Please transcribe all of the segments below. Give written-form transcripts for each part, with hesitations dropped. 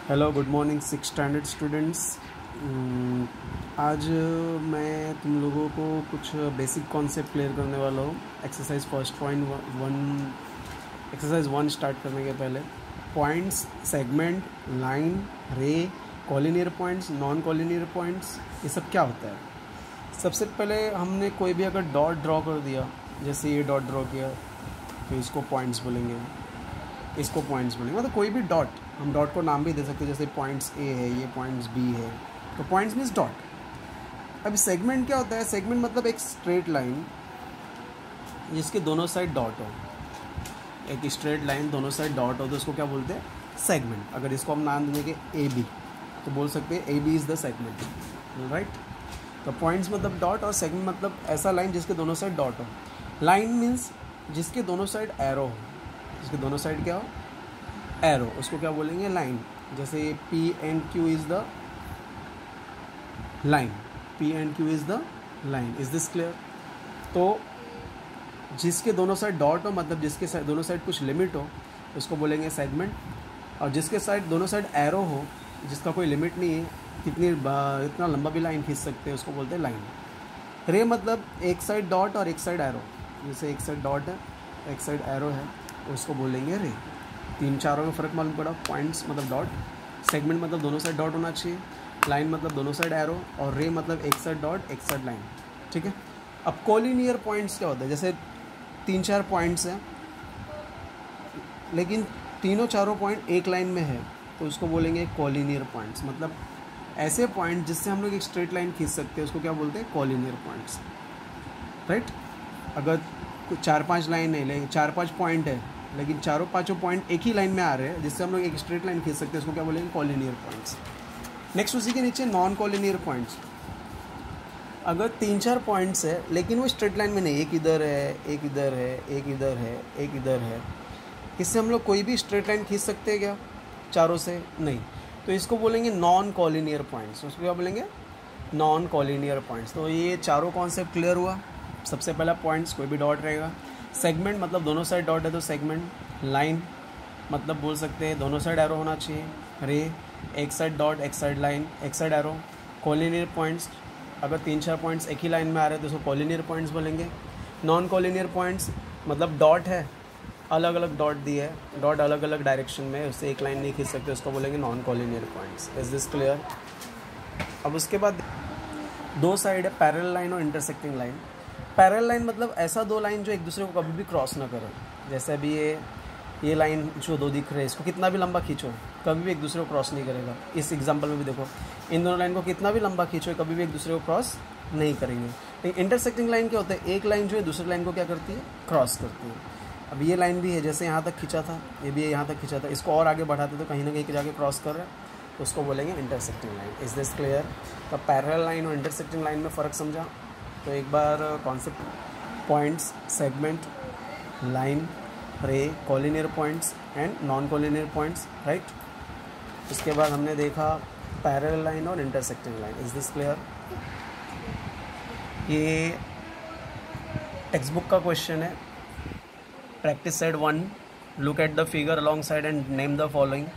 Hello good morning six standard students. आज मैं तुम लोगों को कुछ बेसिक कॉन्सेप्ट क्लियर करने वाला हूँ। Exercise first point one exercise one start करने के पहले पॉइंट्स, सेगमेंट, लाइन, रे, collinear points, non collinear points, ये सब क्या होता है। सबसे पहले हमने कोई भी अगर डॉट ड्रॉ कर दिया, जैसे ये डॉट ड्रॉ किया तो इसको पॉइंट्स बोलेंगे, इसको पॉइंट्स बोलेंगे। मतलब कोई भी डॉट, हम डॉट को नाम भी दे सकते हैं, जैसे पॉइंट्स ए है, ये पॉइंट्स बी है, तो पॉइंट्स मीन्स डॉट। अब सेगमेंट क्या होता है? सेगमेंट मतलब एक स्ट्रेट लाइन जिसके दोनों साइड डॉट हो। एक स्ट्रेट लाइन दोनों साइड डॉट हो तो उसको क्या बोलते हैं? सेगमेंट। अगर इसको हम नाम देंगे ए बी तो बोल सकते हैं A B is the segment, right. तो पॉइंट्स मतलब डॉट और सेगमेंट मतलब ऐसा लाइन जिसके दोनों साइड डॉट हो। लाइन मीन्स जिसके दोनों साइड एरो हो, जिसके दोनों साइड क्या हो? एरो, उसको क्या बोलेंगे? लाइन। जैसे P and Q is the line, P and Q is the line. Is this clear? तो जिसके दोनों साइड डॉट हो मतलब जिसके दोनों साइड कुछ लिमिट हो उसको बोलेंगे सेगमेंट। और जिसके साइड दोनों साइड एरो हो, जिसका कोई लिमिट नहीं है, इतना लंबा भी लाइन खींच सकते हैं, उसको बोलते हैं लाइन। रे मतलब एक साइड डॉट और एक साइड एरो। जैसे एक साइड डॉट है, एक साइड एरो है, उसको बोलेंगे रे। तीन चारों में फ़र्क मालूम पड़ा। पॉइंट्स मतलब डॉट, सेगमेंट मतलब दोनों साइड डॉट होना चाहिए, लाइन मतलब दोनों साइड एरो, और रे मतलब एक साइड डॉट एक साइड लाइन। ठीक है। अब कॉलिनियर पॉइंट्स क्या होता है? जैसे तीन चार पॉइंट्स हैं लेकिन तीनों चारों पॉइंट एक लाइन में है तो उसको बोलेंगे कॉलिनियर पॉइंट्स। मतलब ऐसे पॉइंट जिससे हम लोग एक स्ट्रेट लाइन खींच सकते हैं उसको क्या बोलते हैं? Collinear points, right. अगर चार पांच लाइन है, चार पांच पॉइंट है लेकिन चारों पांचों पॉइंट एक ही लाइन में आ रहे हैं जिससे हम लोग एक स्ट्रेट लाइन खींच सकते हैं, उसको क्या बोलेंगे? Collinear points. नेक्स्ट उसी के नीचे नॉन कॉलिनियर पॉइंट्स। अगर तीन चार पॉइंट्स है लेकिन वो स्ट्रेट लाइन में नहीं, एक इधर है, एक इधर है, एक इधर है, एक इधर है, इससे हम लोग कोई भी स्ट्रेट लाइन खींच सकते हैं क्या चारों से? नहीं। तो इसको बोलेंगे नॉन कॉलिनियर पॉइंट्स। उसको क्या बोलेंगे? Non collinear points. तो ये चारों कॉन्सेप्ट क्लियर हुआ। सबसे पहला पॉइंट्स, कोई भी डॉट रहेगा। सेगमेंट मतलब दोनों साइड डॉट है तो सेगमेंट। लाइन मतलब बोल सकते हैं दोनों साइड एरो होना चाहिए। रे एक साइड डॉट एक साइड लाइन एक साइड एरो। कॉलिनियर पॉइंट्स अगर तीन चार पॉइंट्स एक ही लाइन में आ रहे हैं तो उसको कॉलिनियर पॉइंट्स बोलेंगे। नॉन कॉलिनियर पॉइंट्स मतलब डॉट है, अलग अलग डॉट दी है, डॉट अलग अलग डायरेक्शन में, उससे एक लाइन नहीं खींच सकते, उसको बोलेंगे non collinear points. Is this clear? अब उसके बाद दो साइड है, पैरेलल लाइन और इंटरसेक्टिंग लाइन। पैरेलल लाइन मतलब ऐसा दो लाइन जो एक दूसरे को कभी भी क्रॉस ना करे। जैसे अभी ये लाइन जो दो दिख रहे हैं, इसको कितना भी लंबा खींचो कभी भी एक दूसरे को क्रॉस नहीं करेगा। इस एग्जांपल में भी देखो, इन दोनों लाइन को कितना भी लंबा खींचो कभी भी एक दूसरे को क्रॉस नहीं करेंगे। लेकिन इंटरसेक्टिंग लाइन क्या होता है? एक लाइन जो है दूसरी लाइन को क्या करती है? क्रॉस करती है। अब ये लाइन भी है, जैसे यहाँ तक खींचा था, ये भी यहाँ तक खींचा था, इसको और आगे बढ़ाते तो कहीं ना कहीं जाके क्रॉस कर रहा है, तो उसको बोलेंगे intersecting line. Is this clear? तो पैरेलल लाइन और इंटरसेक्टिंग लाइन में फ़र्क समझा? तो एक बार कॉन्सेप्ट, पॉइंट्स, सेगमेंट, लाइन, रे, collinear points and non collinear points, right. उसके बाद हमने देखा पैरेलल लाइन और intersecting line. Is this clear? ये टेक्स्ट बुक का क्वेश्चन है। Practice set 1, look at the figure along side and name the following.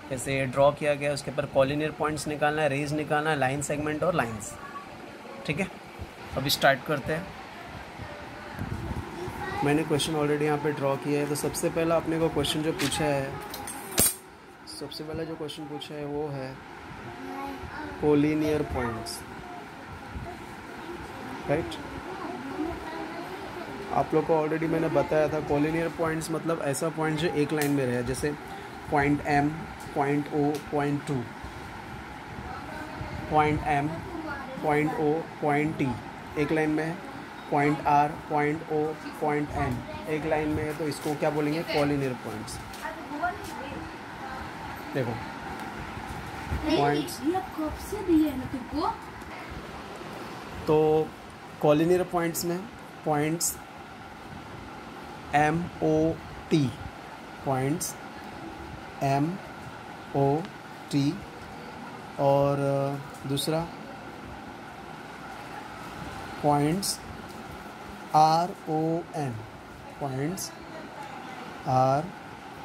जैसे ड्रॉ किया गया, उसके ऊपर कॉलिनियर पॉइंट्स निकालना है, रेज निकालना है, लाइन, सेगमेंट और लाइंस। ठीक है, अभी स्टार्ट करते हैं। मैंने क्वेश्चन ऑलरेडी यहाँ पे ड्रॉ किया है। तो सबसे पहला अपने को क्वेश्चन जो पूछा है, सबसे पहला जो क्वेश्चन पूछा है वो है कॉलिनियर पॉइंट्स, राइट। आप लोग को ऑलरेडी मैंने बताया था कॉलिनियर पॉइंट्स मतलब ऐसा पॉइंट जो एक लाइन में रहे। जैसे point M, point O, point T, point M, point O, point T एक लाइन में है। Point R, point O, point N एक लाइन में है, तो इसको क्या बोलेंगे? Collinear points. देखो पॉइंट्स, तो कॉलिनियर पॉइंट्स में points M O T, points M O T, और दूसरा points R O N, points R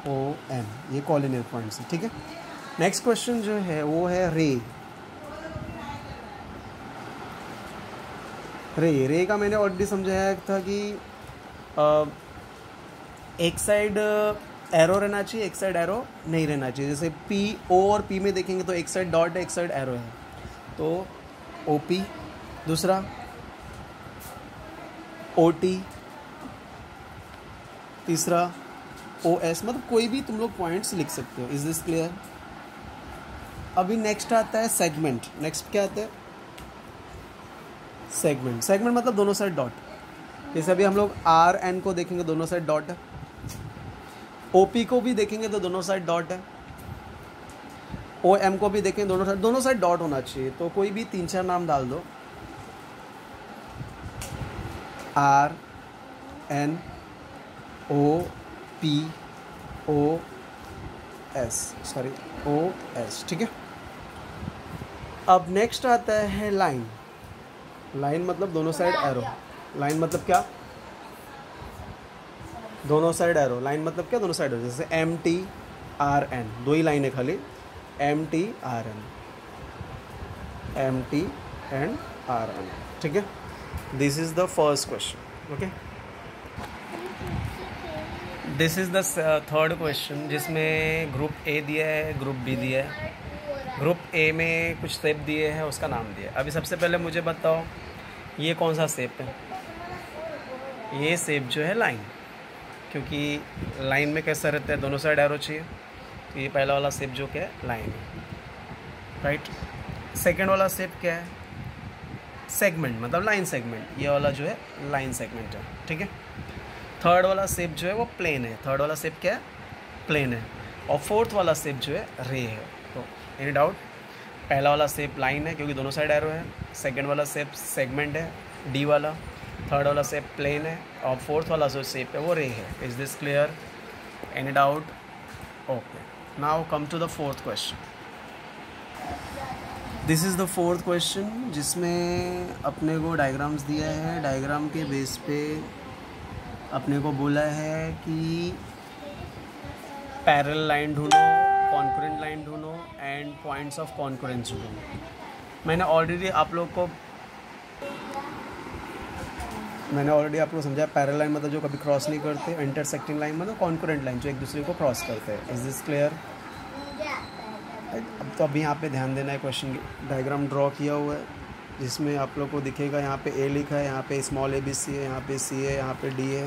O N, ये कॉलिनियर पॉइंट्स है। ठीक है, नेक्स्ट क्वेश्चन जो है वो है रे। रे का मैंने ऑलरेडी समझाया था कि एक साइड एरो रहना चाहिए, एक साइड एरो नहीं रहना चाहिए। जैसे पी, ओ और पी में देखेंगे तो एक साइड डॉट है, एक साइड एरो है, तो ओ पी, दूसरा ओ टी, तीसरा ओ एस, मतलब कोई भी तुम लोग पॉइंट्स लिख सकते हो। Is this clear? अभी नेक्स्ट आता है सेगमेंट। नेक्स्ट क्या आता है? सेगमेंट। सेगमेंट मतलब दोनों साइड डॉट। जैसे अभी हम लोग आर एन को देखेंगे, दोनों साइड डॉट है। ओ पी को भी देखेंगे तो दोनों साइड डॉट है। ओ एम को भी देखेंगे, दोनों साइड डॉट होना चाहिए। तो कोई भी 3-4 नाम डाल दो, R N O P O S, sorry O S, ठीक है। अब नेक्स्ट आता है लाइन। लाइन मतलब दोनों साइड एरो। लाइन मतलब क्या? दोनों साइड एरो। लाइन मतलब क्या? दोनों साइड एरो। जैसे एम टी आर एन, 2 ही लाइन है खाली, M T R N, M T and R N, ठीक है। This is the first question, okay. This is the third question, जिसमें ग्रुप ए दिया है, ग्रुप बी दिया है। ग्रुप ए में कुछ शेप दिए हैं, उसका नाम दिया है। अभी सबसे पहले मुझे बताओ ये कौन सा शेप है? ये शेप जो है लाइन, क्योंकि लाइन में कैसा रहता है, दोनों साइड एरो चाहिए। तो ये पहला वाला शेप जो क्या है, लाइन है, राइट। सेकंड वाला शेप क्या है? सेगमेंट, मतलब लाइन सेगमेंट। ये वाला जो है लाइन सेगमेंट है, ठीक है। थर्ड वाला शेप जो है वो प्लेन है। थर्ड वाला शेप क्या है? प्लेन है। और फोर्थ वाला शेप जो है रे है। तो एनी डाउट? पहला वाला शेप लाइन है क्योंकि दोनों साइड एरो है। सेकंड वाला शेप सेगमेंट है, डी वाला। थर्ड वाला शेप प्लेन है, और फोर्थ वाला जो शेप है वो रे है। Is this clear? Any doubt? Okay, now come to the fourth question. This is the fourth question, जिसमें अपने को डायग्राम्स दिया है। डायग्राम के बेस पे अपने को बोला है कि पैरेलल लाइन ढूंढो, कॉन्करेंट लाइन ढूंढो एंड पॉइंट्स ऑफ कॉन्करेंस ढूंढो। मैंने ऑलरेडी आप लोग को समझाया। पैरेलल लाइन मतलब जो कभी क्रॉस नहीं करते, इंटरसेक्टिंग लाइन मतलब कॉन्करेंट लाइन जो एक दूसरे को क्रॉस करते हैं। Is this clear? अब तो अभी यहाँ पे ध्यान देना है। क्वेश्चन डायग्राम ड्रॉ किया हुआ है, जिसमें आप लोग को दिखेगा यहाँ पे ए लिखा है, यहाँ पे स्मॉल ए बी सी है, यहाँ पे सी है, यहाँ पे डी है,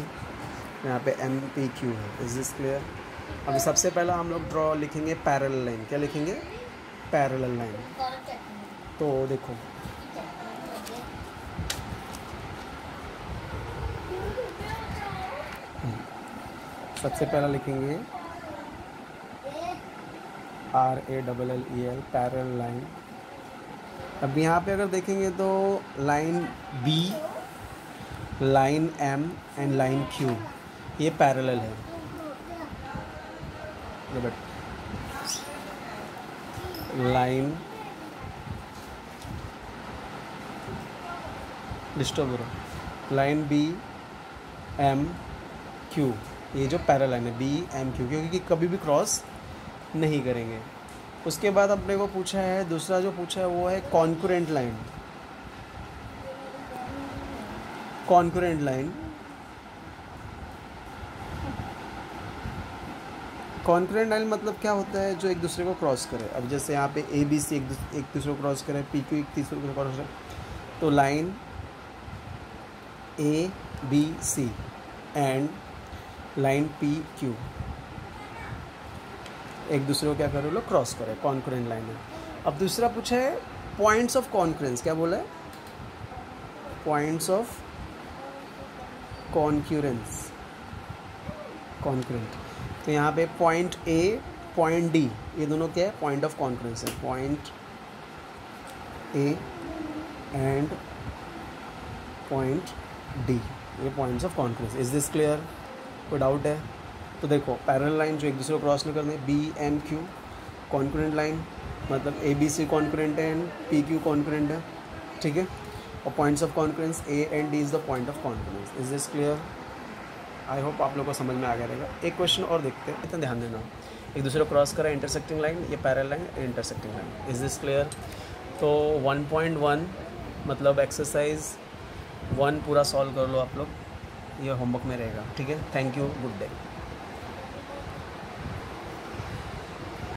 यहाँ पे एम पी क्यू है। Is this clear? अभी सबसे पहला हम लोग ड्रॉ लिखेंगे पैरेलल लाइन। क्या लिखेंगे? Parallel line. तो देखो, सबसे पहला लिखेंगे RALLEL, पैरेलल लाइन। अब यहाँ पे अगर देखेंगे तो line B, line M and line Q ये पैरेलल है। लाइन डिस्टर्ब हो रहा, लाइन बी एम क्यू ये जो पैरेलल लाइन है बी एम क्यू, क्योंकि कभी भी क्रॉस नहीं करेंगे। उसके बाद अपने को पूछा है, दूसरा जो पूछा है वो है concurrent line. Concurrent line, concurrent line मतलब क्या होता है? जो एक दूसरे को क्रॉस करे। अब जैसे यहाँ पे ए बी सी एक दूसरे को क्रॉस करे, पी क्यू एक दूसरे को क्रॉस करे, तो line A B C and line P Q एक दूसरे को क्या करे? लोग क्रॉस करे, कॉन्करेंट लाइन है। अब दूसरा पूछा है पॉइंट्स ऑफ कॉन्करेंस। क्या बोला है? Points of concurrence, concurrent. तो यहाँ पे पॉइंट ए, पॉइंट डी, ये दोनों क्या है? पॉइंट ऑफ कॉन्करेंस है। Point A and point D ये points of concurrence. Is this clear? कोई डाउट है? तो देखो, पैरेलल लाइन जो एक दूसरे को क्रॉस नहीं करने, B M Q. Concurrent line मतलब ए बी सी कॉन्करेंट है एंड पी क्यू कॉन्करेंट है, ठीक है। और points of concurrence A and D is the point of concurrence. Is this clear? I hope आप लोगों को समझ में आ गया रहेगा। एक क्वेश्चन और देखते हैं, इतना ध्यान देना, एक दूसरे को क्रॉस करा, इंटरसेक्टिंग लाइन, ये parallel line, intersecting line. Is this clear? तो 1.1 मतलब एक्सरसाइज 1 पूरा सॉल्व कर लो आप लोग, ये होमवर्क में रहेगा। ठीक है, थैंक यू, गुड डे।